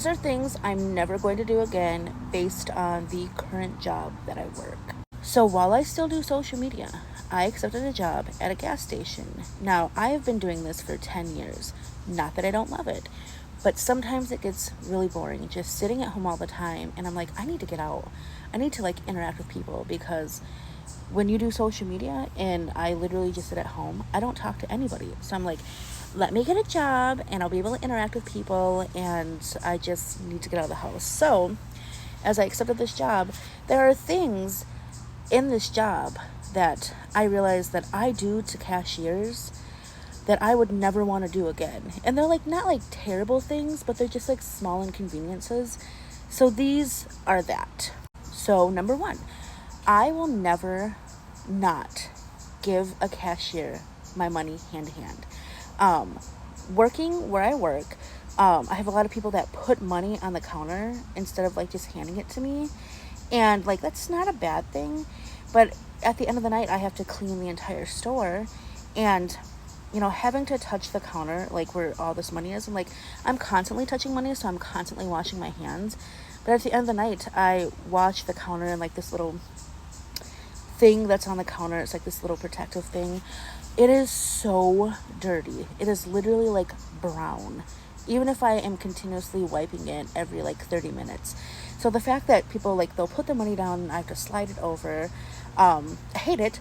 These are things I'm never going to do again based on the current job that I work. So while I still do social media, I accepted a job at a gas station. Now, I have been doing this for 10 years. Not that I don't love it, but sometimes it gets really boring just sitting at home all the time. And I'm like, I need to get out. I need to interact with people, because when you do social media and I literally just sit at home, I don't talk to anybody. So I'm like, let me get a job and I'll be able to interact with people, and I just need to get out of the house. So as I accepted this job, there are things in this job that I realized that I do to cashiers that I would never want to do again. And they're not terrible things, but they're just small inconveniences. So these are that. So number one, I will never not give a cashier my money hand to hand. Working where I work, I have a lot of people that put money on the counter instead of just handing it to me. And that's not a bad thing, but at the end of the night, I have to clean the entire store, and having to touch the counter, where all this money is, and I'm constantly touching money, so I'm constantly washing my hands. But at the end of the night, I wash the counter, and this little thing that's on the counter, it's this little protective thing. It is so dirty. It is literally brown, even if I am continuously wiping it every 30 minutes. So the fact that people they'll put the money down and I have to slide it over, I hate it.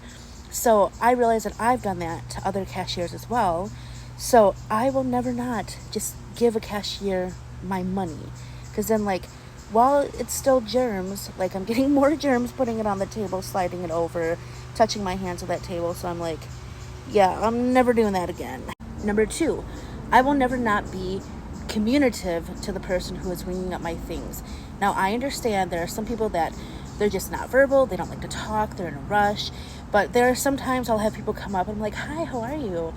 So I realize that I've done that to other cashiers as well. So I will never not just give a cashier my money, because then while it's still germs, I'm getting more germs putting it on the table, sliding it over, touching my hands with that table. So I'm yeah, I'm never doing that again. Number two, I will never not be communicative to the person who is ringing up my things. Now, I understand there are some people that they're just not verbal, they don't like to talk, they're in a rush, but there are sometimes I'll have people come up and I'm like, hi, how are you?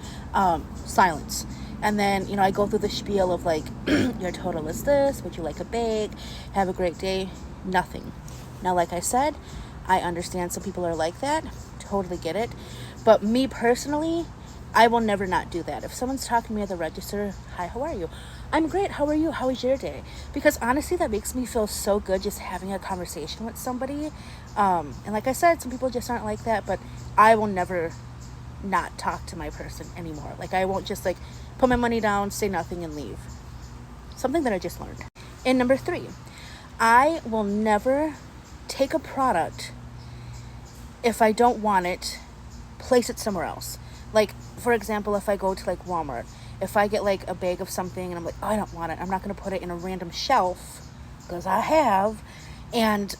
Silence. And then, I go through the spiel of your total is this, would you like a bake, have a great day, nothing. Now, like I said, I understand some people are like that, totally get it. But me personally, I will never not do that. If someone's talking to me at the register, hi, how are you? I'm great, how are you? How was your day? Because honestly, that makes me feel so good just having a conversation with somebody. And like I said, some people just aren't like that, but I will never not talk to my person anymore. I won't just put my money down, say nothing, and leave. Something that I just learned. And number three, I will never take a product if I don't want it, place it somewhere else. For example, if I go to Walmart, if I get a bag of something and I'm oh, I don't want it, I'm not going to put it in a random shelf, because I have, and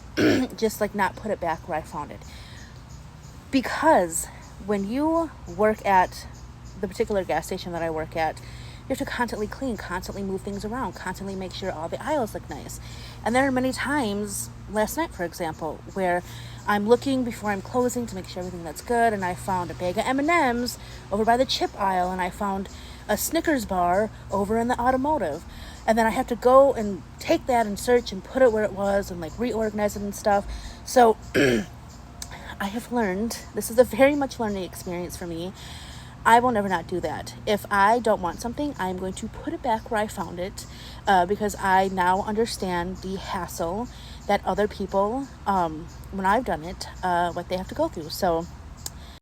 just not put it back where I found it. Because when you work at the particular gas station that I work at, you have to constantly clean, constantly move things around, constantly make sure all the aisles look nice. And there are many times, last night for example, where I'm looking before I'm closing to make sure everything that's good, and I found a bag of M&Ms over by the chip aisle, and I found a Snickers bar over in the automotive. And then I have to go and take that and search and put it where it was and reorganize it and stuff. So I have learned, this is a very much learning experience for me, I will never not do that. If I don't want something, I'm going to put it back where I found it, because I now understand the hassle that other people, when I've done it, what they have to go through. So